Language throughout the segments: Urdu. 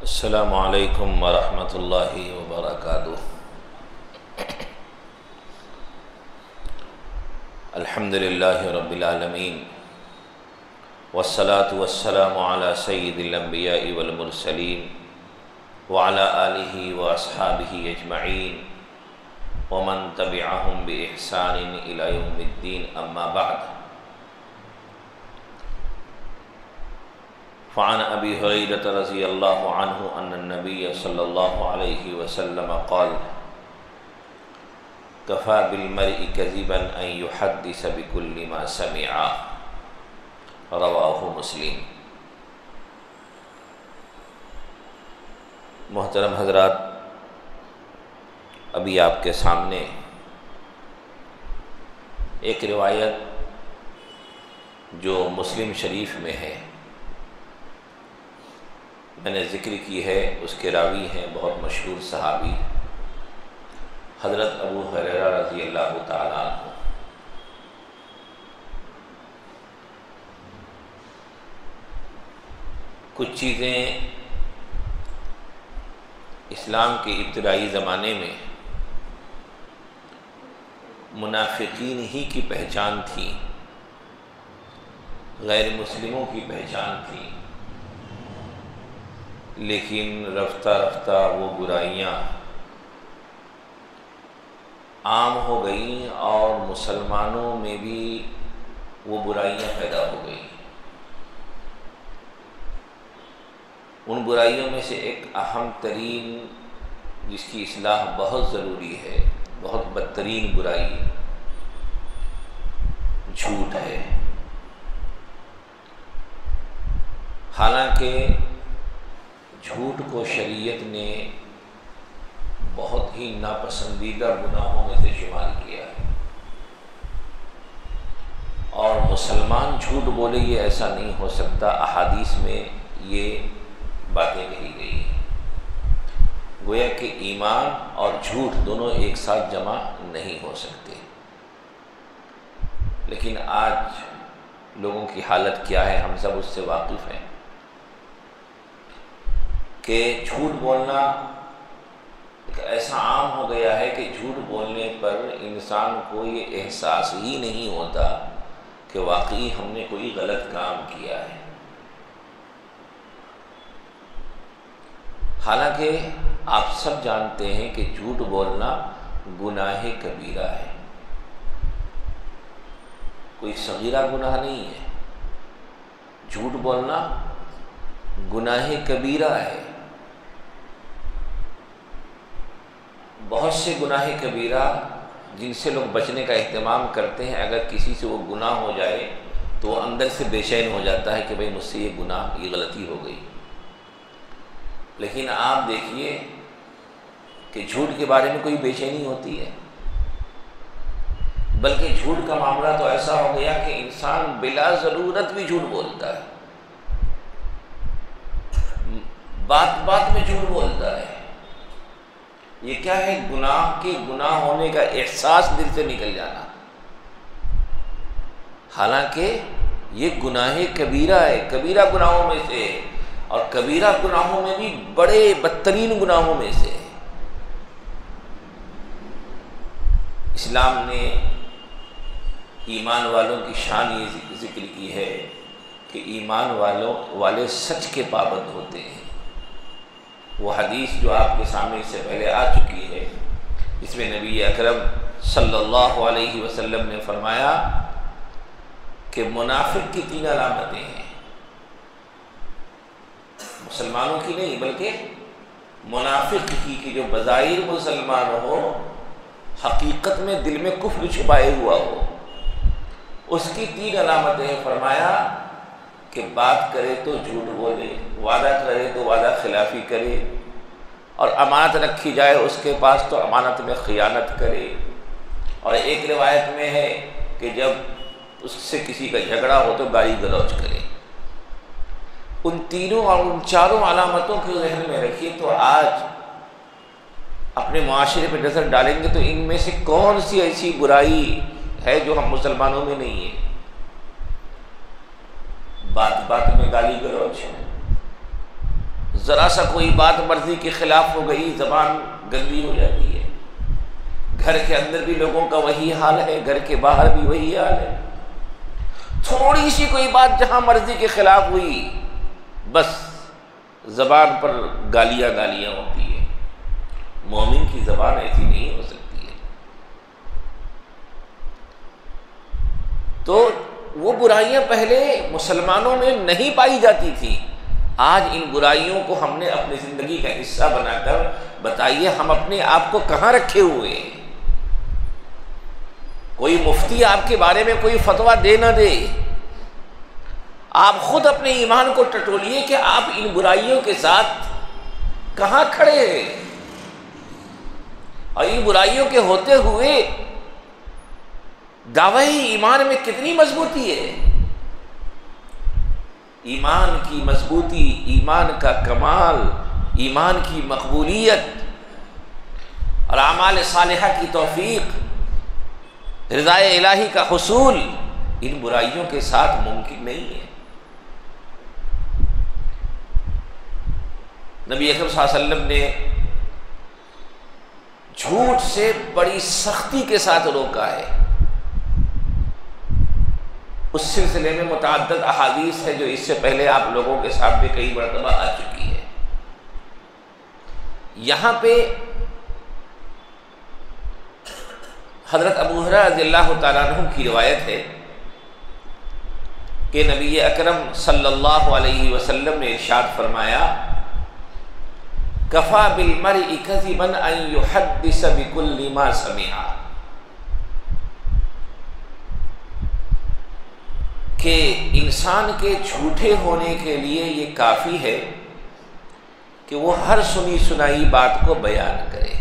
السلام علیکم ورحمۃ اللہ وبرکاتہ۔ الحمد للہ رب العالمین والصلاة والسلام علی سید الانبیاء والمرسلین وعلی آلہ واصحابہ اجمعین ومن تبعہم بإحسان الی یوم الدین، اما بعد۔ فعن ابی ہریرہ رضی اللہ عنہ ان النبی صلی اللہ علیہ وسلم قال کفی بالمرء کذبا ان یحدث بکل ما سمع، رواہ مسلم۔ محترم حضرات، ابھی آپ کے سامنے ایک روایت جو مسلم شریف میں ہے میں نے ذکر کی ہے، اس کے راوی ہیں بہت مشہور صحابی حضرت ابو ہریرہ رضی اللہ تعالیٰ عنہ۔ کچھ چیزیں اسلام کے ابتدائی زمانے میں منافقین ہی کی پہچان تھی، غیر مسلموں کی پہچان تھی، لیکن رفتہ رفتہ وہ برائیاں عام ہو گئیں اور مسلمانوں میں بھی وہ برائیاں پیدا ہو گئیں۔ ان برائیوں میں سے ایک اہم ترین جس کی اصلاح بہت ضروری ہے، بہت بدترین برائی جھوٹ ہے۔ حالانکہ جھوٹ کو شریعت نے بہت ہی ناپسندیدہ گناہوں میں سے شمار کیا ہے، اور مسلمان جھوٹ بولے یہ ایسا نہیں ہو سکتا۔ احادیث میں یہ باتیں کہی گئی ہیں، گویا کہ ایمان اور جھوٹ دونوں ایک ساتھ جمع نہیں ہو سکتے۔ لیکن آج لوگوں کی حالت کیا ہے، ہم سب اس سے واقف ہیں کہ جھوٹ بولنا ایک ایسا عام ہو گیا ہے کہ جھوٹ بولنے پر انسان کو یہ احساس ہی نہیں ہوتا کہ واقعی ہم نے کوئی غلط کام کیا ہے۔ حالانکہ آپ سب جانتے ہیں کہ جھوٹ بولنا گناہ کبیرہ ہے، کوئی صغیرہ گناہ نہیں ہے۔ جھوٹ بولنا گناہ کبیرہ ہے۔ بہت سے گناہ کبیرہ جن سے لوگ بچنے کا اہتمام کرتے ہیں، اگر کسی سے وہ گناہ ہو جائے تو وہ اندر سے بے چین ہو جاتا ہے کہ بھئی مجھ سے یہ گناہ، یہ غلطی ہو گئی۔ لیکن آپ دیکھیے کہ جھوٹ کے بارے میں کوئی بے چینی ہوتی ہے، بلکہ جھوٹ کا معاملہ تو ایسا ہو گیا کہ انسان بلا ضرورت بھی جھوٹ بولتا ہے، بات بات میں جھوٹ بولتا ہے۔ یہ کیا ہے؟ گناہ کے گناہ ہونے کا احساس دل سے نکل جانا۔ حالانکہ یہ گناہ کبیرہ ہے، کبیرہ گناہوں میں سے، اور کبیرہ گناہوں میں بھی بڑے بدترین گناہوں میں سے۔ اسلام نے ایمان والوں کی شان یہ ذکر کی ہے کہ ایمان والے سچ کے پابند ہوتے ہیں۔ وہ حدیث جو آپ کے سامنے اس سے پہلے آ چکی ہے، اس میں نبی اکرم صلی اللہ علیہ وسلم نے فرمایا کہ منافق کی 3 علامتیں ہیں، مسلمانوں کی نہیں بلکہ منافق کی، کہ جو بظاہر مسلمان ہو، حقیقت میں دل میں کفر چھپائے ہوا ہو، اس کی 3 علامتیں ہیں۔ فرمایا کہ بات کرے تو جھوٹ بولے، وعدہ کرے تو وعدہ خلافی کرے، اور امانت رکھی جائے اس کے پاس تو امانت میں خیانت کرے، اور ایک روایت میں ہے کہ جب اس سے کسی کا جھگڑا ہو تو گالی گلوچ کرے۔ ان تینوں اور ان 4 علامتوں کو ذہن میں رکھیے تو آج اپنے معاشرے پہ نظر ڈالیں گے تو ان میں سے کون سی ایسی برائی ہے جو ہم مسلمانوں میں نہیں ہے؟ بات بات میں گالی گلوچ، ذرا سا کوئی بات مرضی کے خلاف ہو گئی زبان گندی ہو جاتی ہے۔ گھر کے اندر بھی لوگوں کا وہی حال ہے، گھر کے باہر بھی وہی حال ہے۔ تھوڑی سی کوئی بات جہاں مرضی کے خلاف ہوئی بس زبان پر گالیاں ہوتی ہے۔ مومن کی زبان ایسی نہیں ہو سکتی ہے۔ تو وہ برائیاں پہلے مسلمانوں میں نہیں پائی جاتی تھیں، آج ان برائیوں کو ہم نے اپنی زندگی کا حصہ بنا کر بتائیے ہم اپنے آپ کو کہاں رکھے ہوئے ہیں۔ کوئی مفتی آپ کے بارے میں کوئی فتویٰ دے نہ دے، آپ خود اپنے ایمان کو ٹٹولیے کہ آپ ان برائیوں کے ساتھ کہاں کھڑے ہیں، اور ان برائیوں کے ہوتے ہوئے دعوی ایمان میں کتنی مضبوطی ہے۔ ایمان کی مضبوطی، ایمان کا کمال، ایمان کی مقبولیت اور اعمال صالحہ کی توفیق، رضا الہی کا حصول ان برائیوں کے ساتھ ممکن نہیں ہے۔ نبی اکرم صلی اللہ علیہ وسلم نے جھوٹ سے بڑی سختی کے ساتھ روکا ہے۔ اس سلسلے میں متعدد احادیث ہے جو اس سے پہلے آپ لوگوں کے سامنے کئی مرتبہ آ چکی ہے۔ یہاں پہ حضرت ابو ہریرہ رضی اللہ تعالیٰ عنہ کی روایت ہے کہ نبی اکرم صلی اللہ علیہ وسلم نے ارشاد فرمایا کفا بالمرء کذبا ان یحدث بکل ما سمع، کہ انسان کے جھوٹے ہونے کے لیے یہ کافی ہے کہ وہ ہر سنی سنائی بات کو بیان کرے۔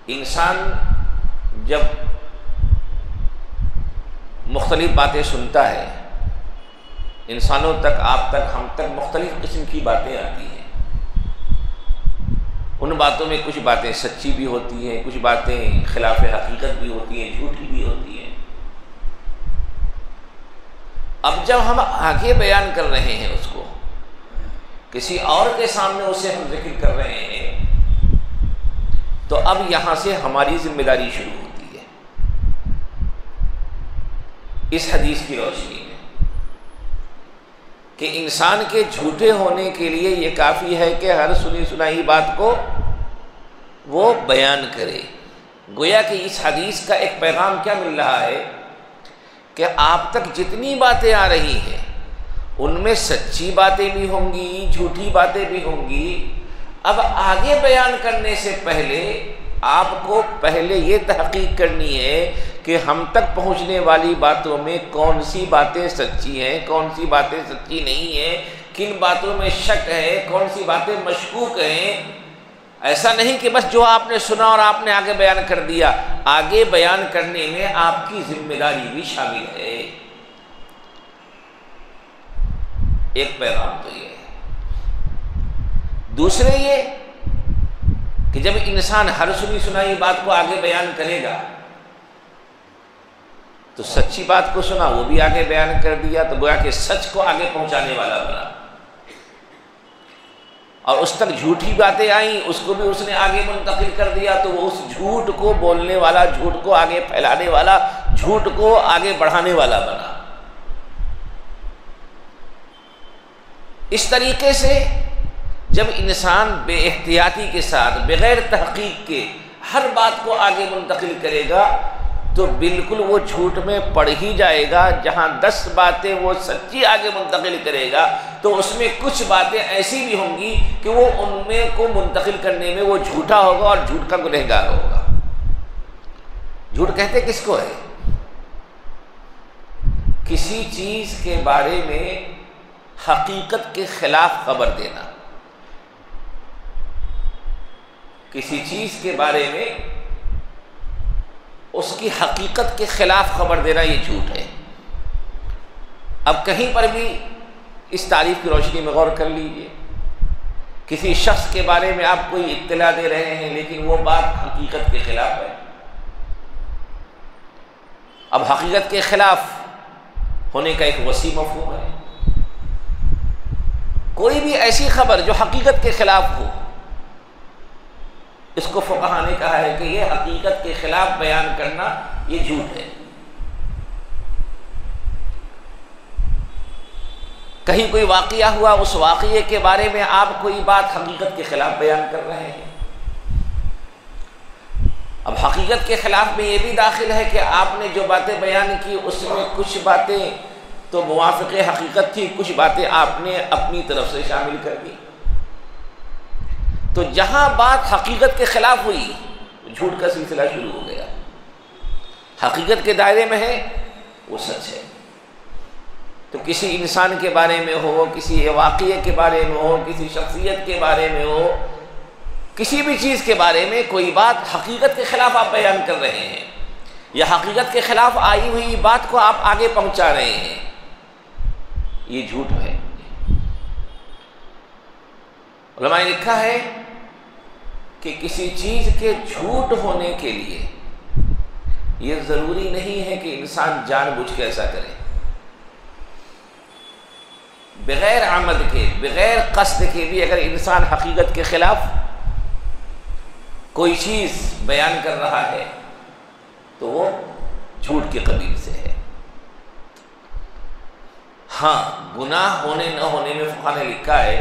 انسان جب مختلف باتیں سنتا ہے، انسانوں تک، آپ تک، ہم تک مختلف قسم کی باتیں آتی ہیں۔ ان باتوں میں کچھ باتیں سچی بھی ہوتی ہیں، کچھ باتیں خلاف حقیقت بھی ہوتی ہیں، جھوٹی بھی ہوتی ہیں۔ اب جب ہم آگے بیان کر رہے ہیں اس کو، کسی اور کے سامنے اسے ہم ذکر کر رہے ہیں، تو اب یہاں سے ہماری ذمہ داری شروع ہوتی ہے اس حدیث کی روشنی میں، کہ انسان کے جھوٹے ہونے کے لیے یہ کافی ہے کہ ہر سنی سنائی بات کو وہ بیان کرے۔ گویا کہ اس حدیث کا ایک پیغام کیا مل رہا ہے کہ آپ تک جتنی باتیں آ رہی ہیں ان میں سچی باتیں بھی ہوں گی، جھوٹی باتیں بھی ہوں گی۔ اب آگے بیان کرنے سے پہلے آپ کو پہلے یہ تحقیق کرنی ہے کہ ہم تک پہنچنے والی باتوں میں کون سی باتیں سچی ہیں، کون سی باتیں سچی نہیں ہیں، کن باتوں میں شک ہے، کون سی باتیں مشکوک ہیں۔ ایسا نہیں کہ بس جو آپ نے سنا اور آپ نے آگے بیان کر دیا، آگے بیان کرنے میں آپ کی ذمہ داری بھی شامل ہے۔ ایک پیغام تو یہ ہے۔ دوسرے یہ کہ جب انسان ہر سنی سنائی بات کو آگے بیان کرے گا تو سچی بات کو سنا وہ بھی آگے بیان کر دیا، تو گویا کہ سچ کو آگے پہنچانے والا بنا، اور اس تک جھوٹی باتیں آئیں اس کو بھی اس نے آگے منتقل کر دیا، تو وہ اس جھوٹ کو بولنے والا، جھوٹ کو آگے پھیلانے والا، جھوٹ کو آگے بڑھانے والا بنا۔ اس طریقے سے جب انسان بے احتیاطی کے ساتھ، بغیر تحقیق کے ہر بات کو آگے منتقل کرے گا تو بالکل وہ جھوٹ میں پڑ ہی جائے گا۔ جہاں 10 باتیں وہ سچی آگے منتقل کرے گا تو اس میں کچھ باتیں ایسی بھی ہوں گی کہ وہ ان میں کو منتقل کرنے میں وہ جھوٹا ہوگا اور جھوٹ کا گنہگار ہوگا۔ جھوٹ کہتے کس کو ہے؟ کسی چیز کے بارے میں حقیقت کے خلاف خبر دینا، کسی چیز کے بارے میں اس کی حقیقت کے خلاف خبر دینا، یہ جھوٹ ہے۔ اب کہیں پر بھی اس تعریف کی روشنی میں غور کر لیجئے، کسی شخص کے بارے میں آپ کوئی اطلاع دے رہے ہیں لیکن وہ بات حقیقت کے خلاف ہے۔ اب حقیقت کے خلاف ہونے کا ایک وسیع مفہوم ہے۔ کوئی بھی ایسی خبر جو حقیقت کے خلاف ہو، اس کو فقہا نے کہا ہے کہ یہ حقیقت کے خلاف بیان کرنا یہ جھوٹ ہے۔ کہیں کوئی واقعہ ہوا، اس واقعے کے بارے میں آپ کوئی بات حقیقت کے خلاف بیان کر رہے ہیں۔ اب حقیقت کے خلاف میں یہ بھی داخل ہے کہ آپ نے جو باتیں بیان کی اس میں کچھ باتیں تو موافق حقیقت تھی، کچھ باتیں آپ نے اپنی طرف سے شامل کر دی۔ تو جہاں بات حقیقت کے خلاف ہوئی، جھوٹ کا سلسلہ شروع ہو گیا۔ حقیقت کے دائرے میں ہے وہ سچ ہے۔ تو کسی انسان کے بارے میں ہو، کسی واقعے کے بارے میں ہو، کسی شخصیت کے بارے میں ہو، کسی بھی چیز کے بارے میں کوئی بات حقیقت کے خلاف آپ بیان کر رہے ہیں یا حقیقت کے خلاف آئی ہوئی بات کو آپ آگے پہنچا رہے ہیں، یہ جھوٹ ہے۔ علماء نے لکھا ہے کہ کسی چیز کے جھوٹ ہونے کے لیے یہ ضروری نہیں ہے کہ انسان جان بوجھ کے ایسا کرے۔ بغیر عمد کے، بغیر قصد کے بھی اگر انسان حقیقت کے خلاف کوئی چیز بیان کر رہا ہے تو وہ جھوٹ کے قبیل سے ہے۔ ہاں، گناہ ہونے نہ ہونے میں فقہ نے لکھا ہے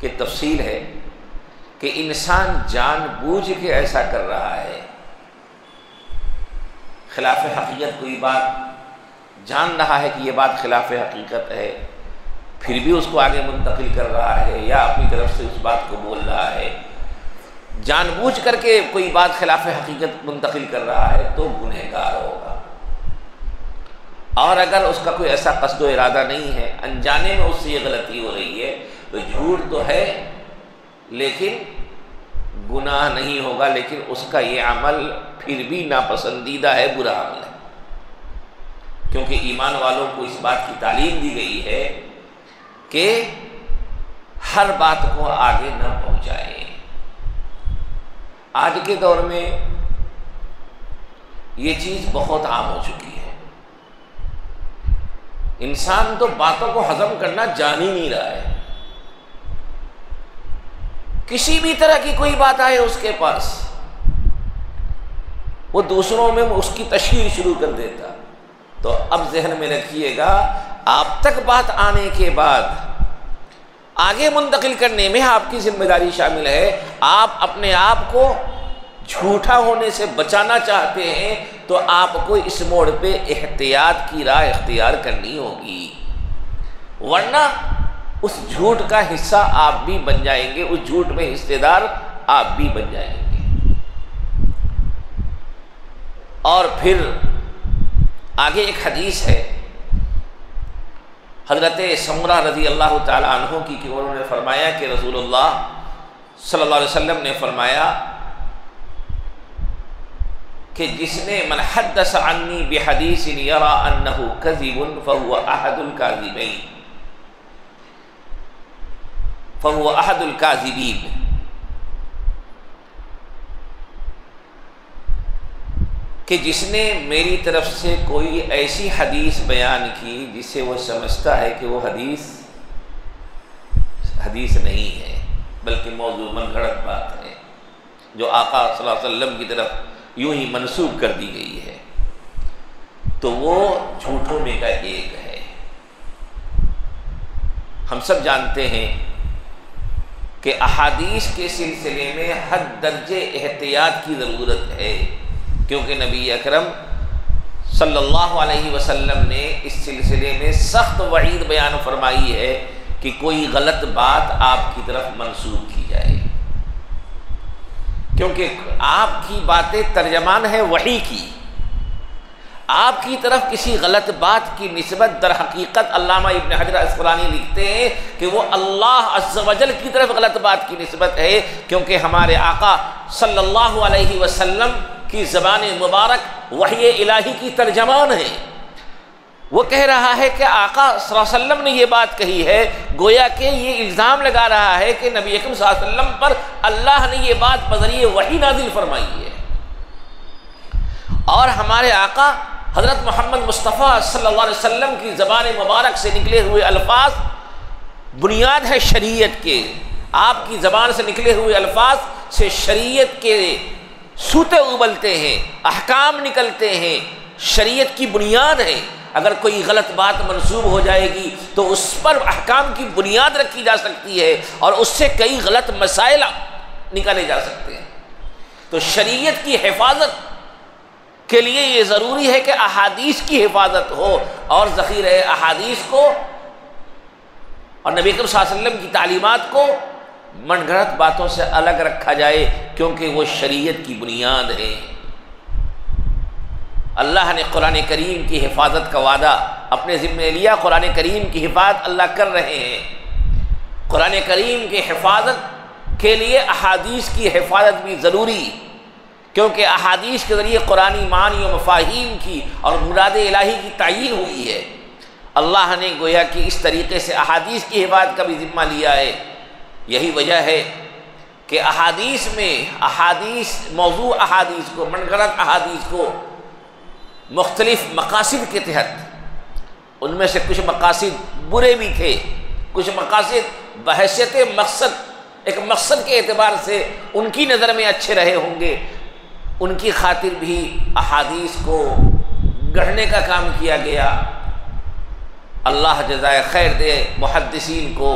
کہ تفصیل ہے کہ انسان جان بوجھ کے ایسا کر رہا ہے، خلاف حقیقت کوئی بات جان رہا ہے کہ یہ بات خلاف حقیقت ہے، پھر بھی اس کو آگے منتقل کر رہا ہے یا اپنی طرف سے اس بات کو بول رہا ہے، جان بوجھ کر کے کوئی بات خلاف حقیقت منتقل کر رہا ہے تو گنہگار ہوگا۔ اور اگر اس کا کوئی ایسا قصد و ارادہ نہیں ہے، انجانے میں اس سے یہ غلطی ہو رہی ہے، تو جھوٹ تو ہے لیکن گناہ نہیں ہوگا، لیکن اس کا یہ عمل پھر بھی ناپسندیدہ ہے، برا عمل ہے، کیونکہ ایمان والوں کو اس بات کی تعلیم دی گئی ہے کہ ہر بات کو آگے نہ پہنچائیں۔ آج کے دور میں یہ چیز بہت عام ہو چکی ہے، انسان تو باتوں کو ہضم کرنا جان ہی نہیں رہا ہے، کسی بھی طرح کی کوئی بات آئے اس کے پاس وہ دوسروں میں اس کی تشہیر شروع کر دیتا۔ تو اب ذہن میں رکھیے گا، آپ تک بات آنے کے بعد آگے منتقل کرنے میں آپ کی ذمہ داری شامل ہے۔ آپ اپنے آپ کو جھوٹا ہونے سے بچانا چاہتے ہیں تو آپ کو اس موڑ پہ احتیاط کی راہ اختیار کرنی ہوگی، ورنہ اس جھوٹ کا حصہ آپ بھی بن جائیں گے، اس جھوٹ میں حصے دار آپ بھی بن جائیں گے۔ اور پھر آگے ایک حدیث ہے حضرت سمرہ رضی اللہ تعالی عنہ کی کہ انہوں نے فرمایا کہ رسول اللہ صلی اللہ علیہ وسلم نے فرمایا کہ جس نے من حدث عنی بحدیث یرا انہ کذب فہو احد الکاذبین فہو احد الکاذبین، کہ جس نے میری طرف سے کوئی ایسی حدیث بیان کی جس سے وہ سمجھتا ہے کہ وہ حدیث نہیں ہے بلکہ موضوع من گھڑت بات ہے جو آقا صلی اللہ علیہ وسلم کی طرف یوں ہی منسوب کر دی گئی ہے، تو وہ جھوٹوں میں کا ایک ہے۔ ہم سب جانتے ہیں کہ احادیث کے سلسلے میں حد درجے احتیاط کی ضرورت ہے، کیونکہ نبی اکرم صلی اللہ علیہ وسلم نے اس سلسلے میں سخت وعید بیان فرمائی ہے کہ کوئی غلط بات آپ کی طرف منسوب کی جائے، کیونکہ آپ کی باتیں ترجمان ہے وحی کی، آپ کی طرف کسی غلط بات کی نسبت در حقیقت علامہ ابن حجر اسقلانی لکھتے ہیں کہ وہ اللہ عز و جل کی طرف غلط بات کی نسبت ہے، کیونکہ ہمارے آقا صلی اللہ علیہ وسلم کی زبان مبارک وحی الہی کی ترجمان ہے۔ وہ کہہ رہا ہے کہ آقا صلی اللہ علیہ وسلم نے یہ بات کہی ہے، گویا کہ یہ الزام لگا رہا ہے کہ نبی اکرم صلی اللہ علیہ وسلم پر اللہ نے یہ بات بذریعہ وحی نازل فرمائی ہے، اور ہمارے آقا حضرت محمد مصطفیٰ صلی اللہ علیہ وسلم کی زبان مبارک سے نکلے ہوئے الفاظ بنیاد ہے شریعت کے، آپ کی زبان سے نکلے ہوئے الفاظ سے شریعت کے سوتے ابلتے ہیں، احکام نکلتے ہیں، شریعت کی بنیاد ہے۔ اگر کوئی غلط بات منسوب ہو جائے گی تو اس پر احکام کی بنیاد رکھی جا سکتی ہے اور اس سے کئی غلط مسائل نکالے جا سکتے ہیں۔ تو شریعت کی حفاظت کے لیے یہ ضروری ہے کہ احادیث کی حفاظت ہو اور ذخیرہ احادیث کو اور نبی اکرم صلی اللہ علیہ وسلم کی تعلیمات کو من گھڑت باتوں سے الگ رکھا جائے، کیونکہ وہ شریعت کی بنیاد ہے۔ اللہ نے قرآن کریم کی حفاظت کا وعدہ اپنے ذمہ لیا، قرآن کریم کی حفاظت اللہ کر رہے ہیں۔ قرآن کریم کی حفاظت کے لیے احادیث کی حفاظت بھی ضروری، کیونکہ احادیث کے ذریعے قرآنی معانی و مفاہیم کی اور مراد الہی کی تعیین ہوئی ہے۔ اللہ نے گویا کہ اس طریقے سے احادیث کی حفاظت کا بھی ذمہ لیا ہے۔ یہی وجہ ہے کہ احادیث میں موضوع احادیث کو، من گھڑت احادیث کو مختلف مقاصد کے تحت، ان میں سے کچھ مقاصد برے بھی تھے، کچھ مقاصد بحیثیت مقصد، ایک مقصد کے اعتبار سے ان کی نظر میں اچھے رہے ہوں گے، ان کی خاطر بھی احادیث کو گڑھنے کا کام کیا گیا۔ اللہ جزائے خیر دے محدثین کو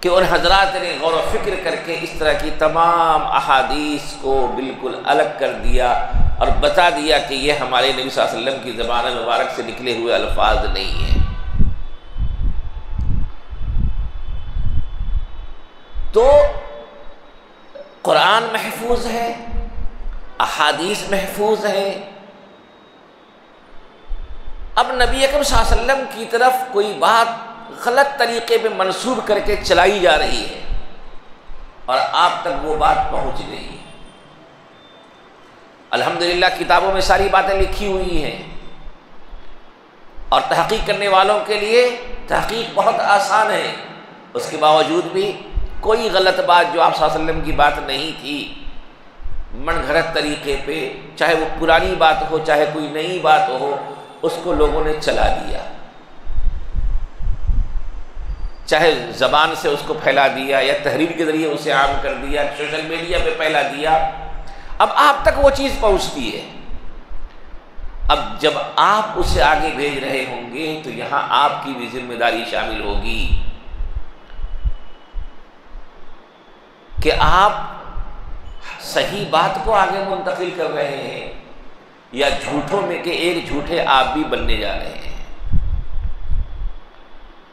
کہ ان حضرات نے غور و فکر کر کے اس طرح کی تمام احادیث کو بالکل الگ کر دیا اور بتا دیا کہ یہ ہمارے نبی صلی اللہ علیہ وسلم کی زبان مبارک سے نکلے ہوئے الفاظ نہیں ہیں۔ تو قرآن محفوظ ہے، احادیث محفوظ ہے۔ اب نبی اکرم صلی اللہ علیہ وسلم کی طرف کوئی بات غلط طریقے پہ منسوب کر کے چلائی جا رہی ہے اور آپ تک وہ بات پہنچ رہی ہے۔ الحمدللہ کتابوں میں ساری باتیں لکھی ہوئی ہیں اور تحقیق کرنے والوں کے لیے تحقیق بہت آسان ہے، اس کے باوجود بھی کوئی غلط بات جو آپ صلی اللہ علیہ وسلم کی بات نہیں تھی، من گھڑت طریقے پہ، چاہے وہ پرانی بات ہو چاہے کوئی نئی بات ہو، اس کو لوگوں نے چلا دیا، چاہے زبان سے اس کو پھیلا دیا یا تحریر کے ذریعے اسے عام کر دیا، سوشل میڈیا پہ پھیلا دیا۔ اب آپ تک وہ چیز پہنچتی ہے۔ اب جب آپ اسے آگے بھیج رہے ہوں گے تو یہاں آپ کی بھی ذمہ داری شامل ہوگی کہ آپ صحیح بات کو آگے منتقل کر رہے ہیں یا جھوٹوں میں کے ایک جھوٹے آپ بھی بننے جا رہے ہیں۔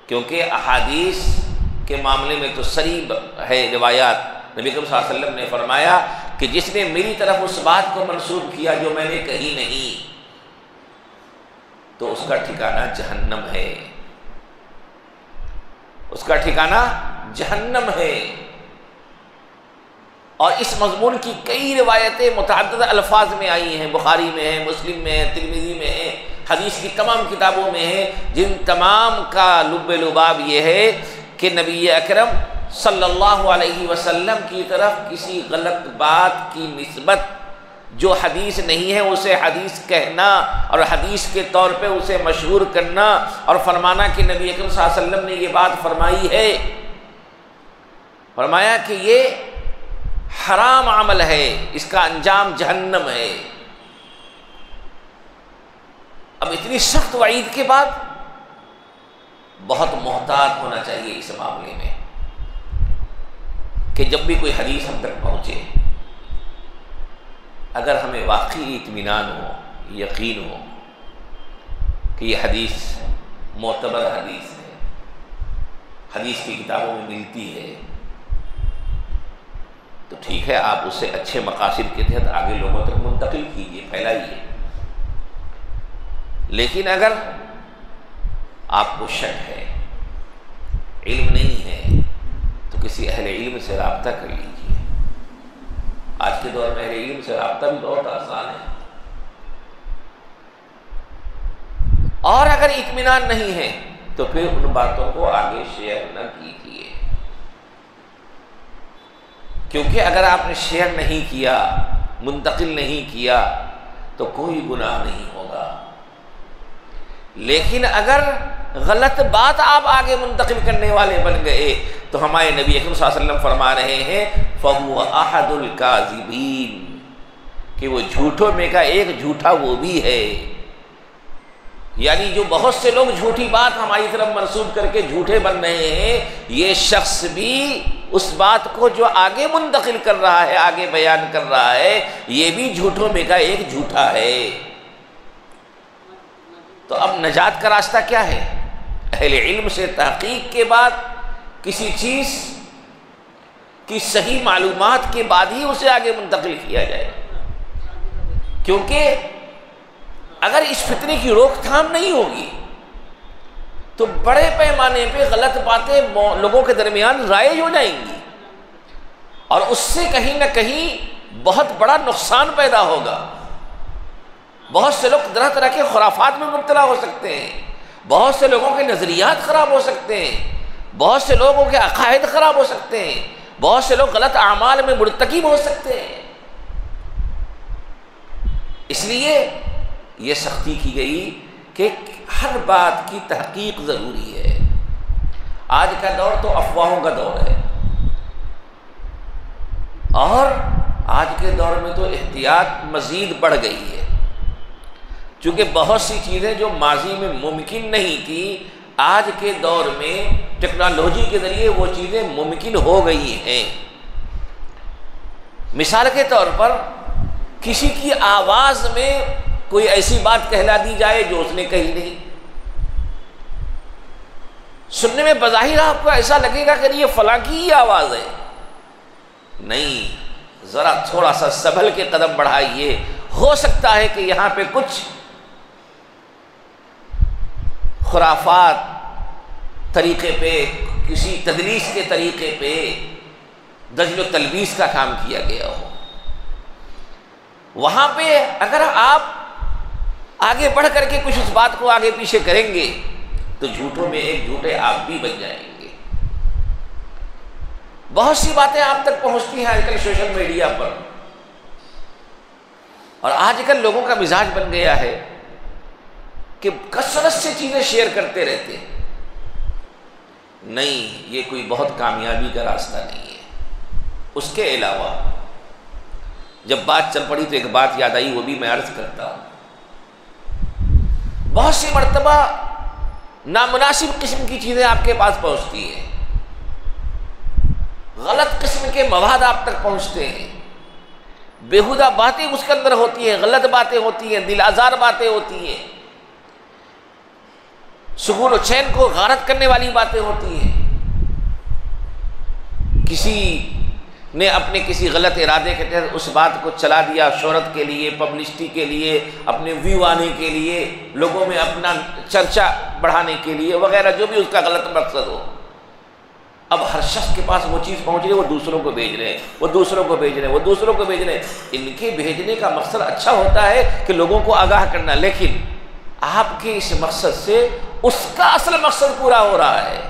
کیونکہ احادیث کے معاملے میں تو صریح ہے روایات، نبی کریم صلی اللہ علیہ وسلم نے فرمایا کہ جس نے میری طرف اس بات کو منسوب کیا جو میں نے کہی نہیں تو اس کا ٹھکانہ جہنم ہے، اس کا ٹھکانہ جہنم ہے۔ اور اس مضمون کی کئی روایتیں متعدد الفاظ میں آئی ہیں، بخاری میں ہیں، مسلم میں ہیں، ترمذی میں ہیں، حدیث کی تمام کتابوں میں ہیں، جن تمام کا لب لباب یہ ہے کہ نبی اکرم صلی اللہ علیہ وسلم کی طرف کسی غلط بات کی نسبت جو حدیث نہیں ہے اسے حدیث کہنا اور حدیث کے طور پہ اسے مشہور کرنا اور فرمانا کہ نبی اکرم صلی اللہ علیہ وسلم نے یہ بات فرمائی ہے، فرمایا کہ یہ حرام عمل ہے، اس کا انجام جہنم ہے۔ اب اتنی سخت وعید کے بعد بہت محتاط ہونا چاہیے اس معاملے میں کہ جب بھی کوئی حدیث ہم تک پہنچے، اگر ہمیں واقعی اطمینان ہو، یقین ہو کہ یہ حدیث معتبر حدیث ہے، حدیث کی کتابوں میں ملتی ہے، تو ٹھیک ہے، آپ اسے اچھے مقاصد کے تحت آگے لوگوں تک منتقل کیجیے، پھیلائیے۔ لیکن اگر آپ کو شک ہے، علم نہیں ہے، تو کسی اہل علم سے رابطہ کر لیجیے۔ آج کے دور میں اہل علم سے رابطہ بھی بہت آسان ہے۔ اور اگر اطمینان نہیں ہے تو پھر ان باتوں کو آگے شیئر نہ کیجیے، کیونکہ اگر آپ نے شیئر نہیں کیا، منتقل نہیں کیا تو کوئی گناہ نہیں ہوگا۔ لیکن اگر غلط بات آپ آگے منتقل کرنے والے بن گئے، تو ہمارے نبی اکرم صلی اللہ علیہ وسلم فرما رہے ہیں فَهُوَ أَحَدُ الْكَاذِبِينَ، کہ وہ جھوٹوں میں کا ایک جھوٹا وہ بھی ہے۔ یعنی جو بہت سے لوگ جھوٹی بات ہماری طرف منسوب کر کے جھوٹے بن رہے ہیں، یہ شخص بھی اس بات کو جو آگے منتقل کر رہا ہے، آگے بیان کر رہا ہے، یہ بھی جھوٹوں میں کا ایک جھوٹا ہے۔ تو اب نجات کا راستہ کیا ہے؟ اہل علم سے تحقیق کے بعد، کسی چیز کی صحیح معلومات کے بعد ہی اسے آگے منتقل کیا جائے، کیونکہ اگر اس فتنے کی روک تھام نہیں ہوگی تو بڑے پیمانے پہ غلط باتیں لوگوں کے درمیان رائج ہو جائیں گی، اور اس سے کہیں نہ کہیں بہت بڑا نقصان پیدا ہوگا۔ بہت سے لوگ طرح طرح کے خرافات میں مبتلا ہو سکتے ہیں، بہت سے لوگوں کے نظریات خراب ہو سکتے ہیں، بہت سے لوگوں کے عقائد خراب ہو سکتے ہیں، بہت سے لوگ غلط اعمال میں مرتکب ہو سکتے ہیں۔ اس لیے یہ سختی کی گئی کہ ہر بات کی تحقیق ضروری ہے۔ آج کا دور تو افواہوں کا دور ہے، اور آج کے دور میں تو احتیاط مزید بڑھ گئی ہے، چونکہ بہت سی چیزیں جو ماضی میں ممکن نہیں تھی، آج کے دور میں ٹیکنالوجی کے ذریعے وہ چیزیں ممکن ہو گئی ہیں۔ مثال کے طور پر کسی کی آواز میں کوئی ایسی بات کہلا دی جائے جو اس نے کہی نہیں، سننے میں بظاہر آپ کو ایسا لگے گا کہ یہ فلاں کی ہی آواز ہے، نہیں، ذرا تھوڑا سا سنبھل کے قدم بڑھائیے، ہو سکتا ہے کہ یہاں پہ کچھ خرافات طریقے پہ، کسی تدلیس کے طریقے پہ دجل و تلبیس کا کام کیا گیا ہو۔ وہاں پہ اگر آپ آگے بڑھ کر کے کچھ اس بات کو آگے پیچھے کریں گے تو جھوٹوں میں ایک جھوٹے آپ بھی بن جائیں گے۔ بہت سی باتیں آپ تک پہنچتی ہیں آج کل سوشل میڈیا پر، اور آج کل لوگوں کا مزاج بن گیا ہے کہ کثرت سے چیزیں شیئر کرتے رہتے ہیں۔ نہیں، یہ کوئی بہت کامیابی کا راستہ نہیں ہے۔ اس کے علاوہ جب بات چل پڑی تو ایک بات یاد آئی، وہ بھی میں عرض کرتا ہوں۔ بہت سی مرتبہ نامناسب قسم کی چیزیں آپ کے پاس پہنچتی ہیں، غلط قسم کے مواد آپ تک پہنچتے ہیں، بیہودہ باتیں اس کے اندر ہوتی ہیں، غلط باتیں ہوتی ہیں، دل آزار باتیں ہوتی ہیں، سکون و چین کو غارت کرنے والی باتیں ہوتی ہیں۔ کسی نے اپنے کسی غلط ارادے کے تحت اس بات کو چلا دیا، شہرت کے لیے، پبلسٹی کے لیے، اپنے ویو آنے کے لیے، لوگوں میں اپنا چرچا بڑھانے کے لیے وغیرہ، جو بھی اس کا غلط مقصد ہو۔ اب ہر شخص کے پاس وہ چیز پہنچ رہی ہے، وہ دوسروں کو بھیج رہے ہیں، وہ دوسروں کو بھیج رہے ہیں، وہ دوسروں کو بھیج رہے ہیں۔ ان کے بھیجنے کا مقصد اچھا ہوتا ہے کہ لوگوں کو آگاہ کرنا، لیکن آپ کے اس مقصد سے اس کا اصل مقصد پورا ہو رہا ہے۔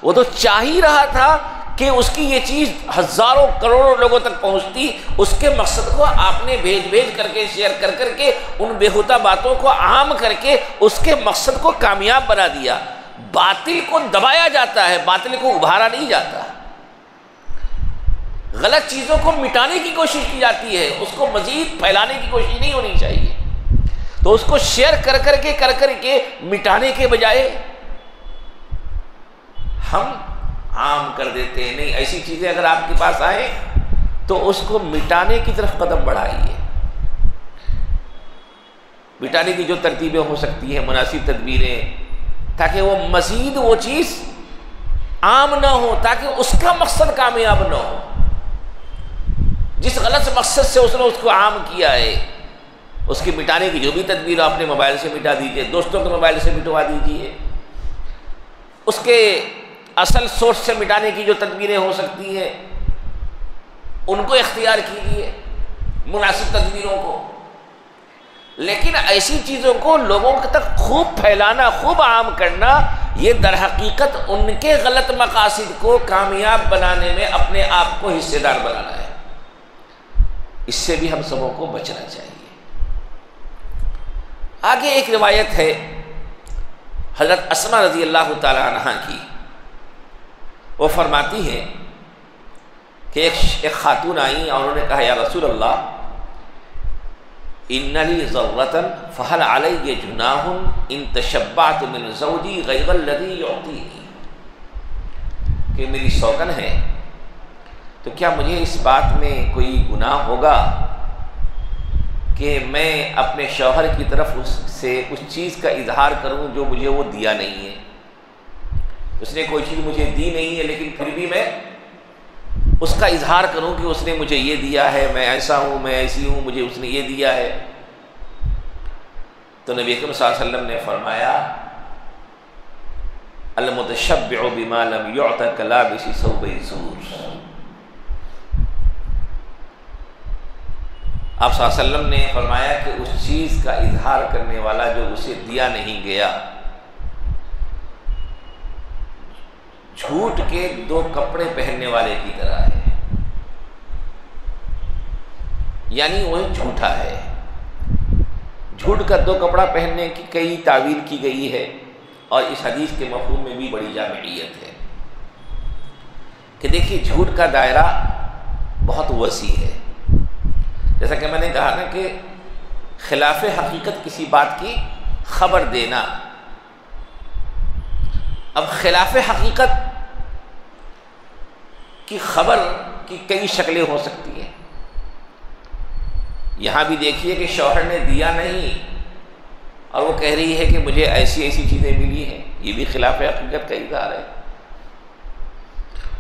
وہ تو چاہ ہی رہا تھا کہ اس کی یہ چیز ہزاروں کروڑوں لوگوں تک پہنچتی، اس کے مقصد کو آپ نے بھیج کر کے، شیئر کر کے، ان بیہودہ باتوں کو عام کر کے اس کے مقصد کو کامیاب بنا دیا۔ باطل کو دبایا جاتا ہے، باطل کو ابھارا نہیں جاتا۔ غلط چیزوں کو مٹانے کی کوشش کی جاتی ہے، اس کو مزید پھیلانے کی کوشش نہیں ہونی چاہیے۔ تو اس کو شیئر کر کے مٹانے کے بجائے ہم عام کر دیتے ہیں۔ نہیں، ایسی چیزیں اگر آپ کے پاس آئیں تو اس کو مٹانے کی طرف قدم بڑھائیے۔ مٹانے کی جو ترتیبیں ہو سکتی ہیں، مناسب تدبیریں، تاکہ وہ مزید وہ چیز عام نہ ہو، تاکہ اس کا مقصد کامیاب نہ ہو۔ جس غلط مقصد سے اس نے اس کو عام کیا ہے، اس کی مٹانے کی جو بھی تدبیر اپنے موبائل سے مٹا دیجیے، دوستوں کے موبائل سے مٹوا دیجیے، اس کے اصل سورس سے مٹانے کی جو تدبیریں ہو سکتی ہیں ان کو اختیار کیجیے، مناسب تدبیروں کو۔ لیکن ایسی چیزوں کو لوگوں تک خوب پھیلانا، خوب عام کرنا، یہ در حقیقت ان کے غلط مقاصد کو کامیاب بنانے میں اپنے آپ کو حصے دار بنانا ہے۔ اس سے بھی ہم سبوں کو بچنا چاہیے۔ آگے ایک روایت ہے حضرت اسما رضی اللہ تعالی عنہ کی، وہ فرماتی ہیں کہ ایک خاتون آئیں اور انہوں نے کہا یا رسول اللہ ان لی ضرۃ فہل علی جناح ان تشبعت من زوجی غیر الذی یعطینی، کہ میری سوگن ہے تو کیا مجھے اس بات میں کوئی گناہ ہوگا کہ میں اپنے شوہر کی طرف اس چیز کا اظہار کروں جو مجھے وہ دیا نہیں ہے؟ اس نے کوئی چیز مجھے دی نہیں ہے لیکن پھر بھی میں اس کا اظہار کروں کہ اس نے مجھے یہ دیا ہے، میں ایسا ہوں، میں ایسی ہوں، مجھے اس نے یہ دیا ہے۔ تو نبی اکرم صلی اللہ علیہ وسلم نے فرمایا المتشبع بما لم يعط كلابس ثوب الزور۔ آپ صلی اللہ علیہ وسلم نے فرمایا کہ اس چیز کا اظہار کرنے والا جو اسے دیا نہیں گیا، جھوٹ کے دو کپڑے پہننے والے کی طرح ہے، یعنی وہ جھوٹا ہے۔ جھوٹ کا دو کپڑا پہننے کی کئی تعویل کی گئی ہے، اور اس حدیث کے مفہوم میں بھی بڑی جامعیت ہے کہ دیکھیے جھوٹ کا دائرہ بہت وسیع ہے۔ جیسا کہ میں نے کہا نا کہ خلاف حقیقت کسی بات کی خبر دینا، اب خلاف حقیقت کی خبر کی کئی شکلیں ہو سکتی ہیں۔ یہاں بھی دیکھیے کہ شوہر نے دیا نہیں اور وہ کہہ رہی ہے کہ مجھے ایسی ایسی چیزیں ملی ہیں، یہ بھی خلاف حقیقت کا اظہار ہے۔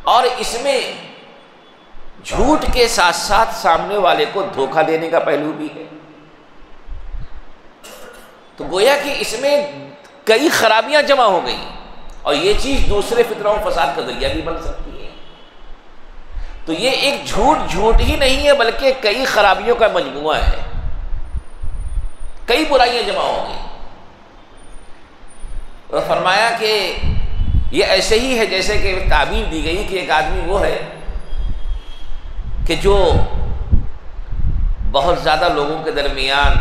اور اس میں جھوٹ کے ساتھ ساتھ سامنے والے کو دھوکہ دینے کا پہلو بھی ہے، تو گویا کہ اس میں کئی خرابیاں جمع ہو گئی، اور یہ چیز دوسرے فتنہ و فساد کا ذریعہ بھی بن سکتی ہے۔ تو یہ ایک جھوٹ ہی نہیں ہے بلکہ کئی خرابیوں کا مجموعہ ہے، کئی برائیاں جمع ہو گئی۔ اور فرمایا کہ یہ ایسے ہی ہے جیسے کہ تعبیر دی گئی کہ ایک آدمی وہ ہے کہ جو بہت زیادہ لوگوں کے درمیان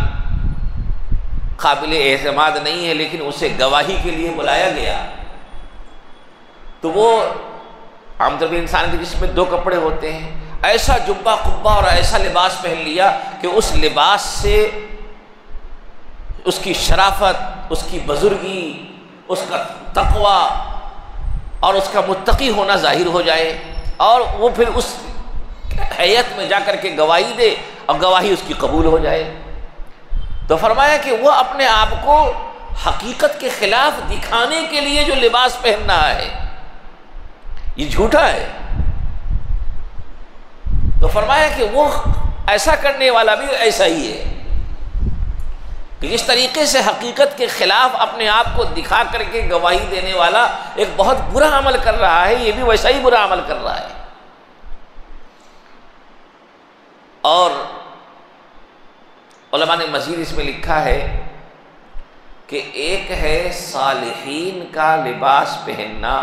قابل اعتماد نہیں ہے، لیکن اسے گواہی کے لیے بلایا گیا، تو وہ عام طور پر انسان کے جسم میں دو کپڑے ہوتے ہیں، ایسا جبہ قبہ اور ایسا لباس پہن لیا کہ اس لباس سے اس کی شرافت، اس کی بزرگی، اس کا تقوی اور اس کا متقی ہونا ظاہر ہو جائے، اور وہ پھر اس حیت میں جا کر کے گواہی دے اور گواہی اس کی قبول ہو جائے۔ تو فرمایا کہ وہ اپنے آپ کو حقیقت کے خلاف دکھانے کے لیے جو لباس پہن رہا ہے یہ جھوٹا ہے۔ تو فرمایا کہ وہ ایسا کرنے والا بھی ایسا ہی ہے کہ جس طریقے سے حقیقت کے خلاف اپنے آپ کو دکھا کر کے گواہی دینے والا ایک بہت برا عمل کر رہا ہے، یہ بھی ویسا ہی برا عمل کر رہا ہے۔ اور علماء نے مزید اس میں لکھا ہے کہ ایک ہے صالحین کا لباس پہننا،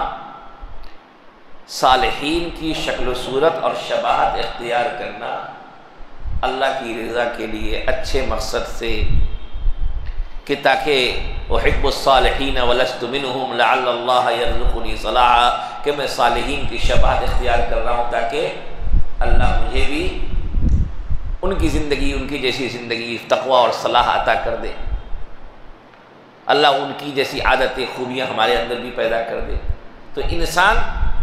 صالحین کی شکل و صورت اور شباہت اختیار کرنا اللہ کی رضا کے لیے اچھے مقصد سے، کہ تاکہ احب الصالحین ولست منہم لعل اللہ یرزقنی صلاحا، کہ میں صالحین کی شباہت اختیار کر رہا ہوں تاکہ اللہ مجھے بھی ان کی زندگی، ان کی جیسی زندگی تقوی اور صلاح عطا کر دے، اللہ ان کی جیسی عادتیں خوبیاں ہمارے اندر بھی پیدا کر دے۔ تو انسان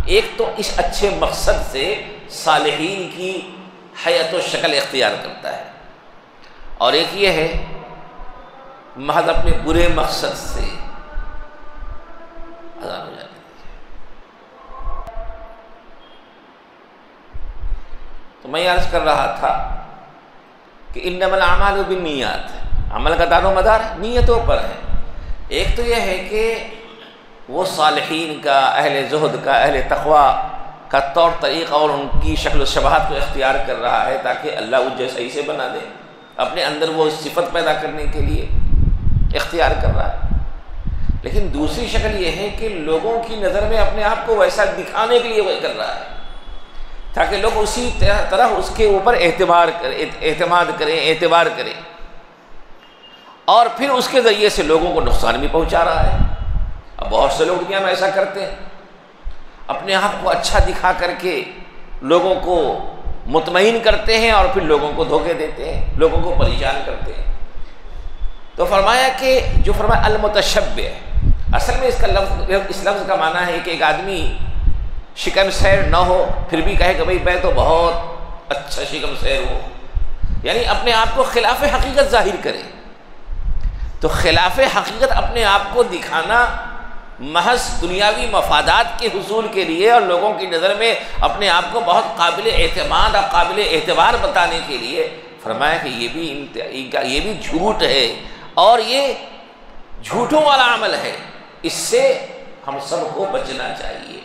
ایک تو اس اچھے مقصد سے صالحین کی حیت و شکل اختیار کرتا ہے، اور ایک یہ ہے محض اپنے برے مقصد سے۔ اذان ہو جاتی ہے۔ تو میں عرض کر رہا تھا کہ انما الاعمال بالنیات، عمل کا دار و مدار نیتوں پر ہے۔ ایک تو یہ ہے کہ وہ صالحین کا، اہل زہد کا، اہل تقوی کا طور طریقہ اور ان کی شکل و شباہت کو اختیار کر رہا ہے تاکہ اللہ اس جیسا ہی سے بنا دے، اپنے اندر وہ صفت پیدا کرنے کے لیے اختیار کر رہا ہے۔ لیکن دوسری شکل یہ ہے کہ لوگوں کی نظر میں اپنے آپ کو ویسا دکھانے کے لیے وہ کر رہا ہے تاکہ لوگ اسی طرح اس کے اوپر اعتماد کریں، اعتبار کریں، اور پھر اس کے ذریعے سے لوگوں کو نقصان بھی پہنچا رہا ہے۔ اب بہت سے لوگ دنیا میں ایسا کرتے ہیں، اپنے آپ کو اچھا دکھا کر کے لوگوں کو مطمئن کرتے ہیں اور پھر لوگوں کو دھوکے دیتے ہیں، لوگوں کو پریشان کرتے ہیں۔ تو فرمایا کہ جو فرمایا المتشبع، اصل میں اس لفظ کا معنی ہے کہ ایک آدمی شکم سیر نہ ہو پھر بھی کہے کہ بھئی میں تو بہت اچھا شکم سیر ہوں، یعنی اپنے آپ کو خلاف حقیقت ظاہر کرے۔ تو خلاف حقیقت اپنے آپ کو دکھانا محض دنیاوی مفادات کے حصول کے لیے اور لوگوں کی نظر میں اپنے آپ کو بہت قابل اعتماد اور قابل اعتبار بتانے کے لیے، فرمایا کہ یہ بھی جھوٹ ہے اور یہ جھوٹوں والا عمل ہے، اس سے ہم سب کو بچنا چاہیے۔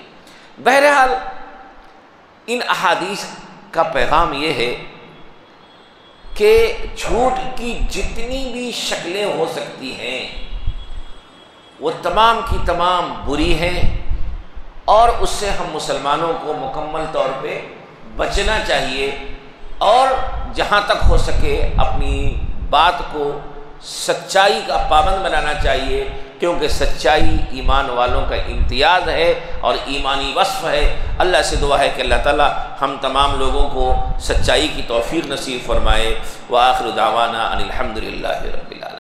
بہرحال ان احادیث کا پیغام یہ ہے کہ جھوٹ کی جتنی بھی شکلیں ہو سکتی ہیں وہ تمام کی تمام بری ہیں، اور اس سے ہم مسلمانوں کو مکمل طور پہ بچنا چاہیے، اور جہاں تک ہو سکے اپنی بات کو سچائی کا پابند بنانا چاہیے، کیونکہ سچائی ایمان والوں کا امتیاز ہے اور ایمانی وصف ہے۔ اللہ سے دعا ہے کہ اللہ تعالی ہم تمام لوگوں کو سچائی کی توفیق نصیب فرمائے۔ وآخر دعوانا ان الحمد للہ رب العالمین۔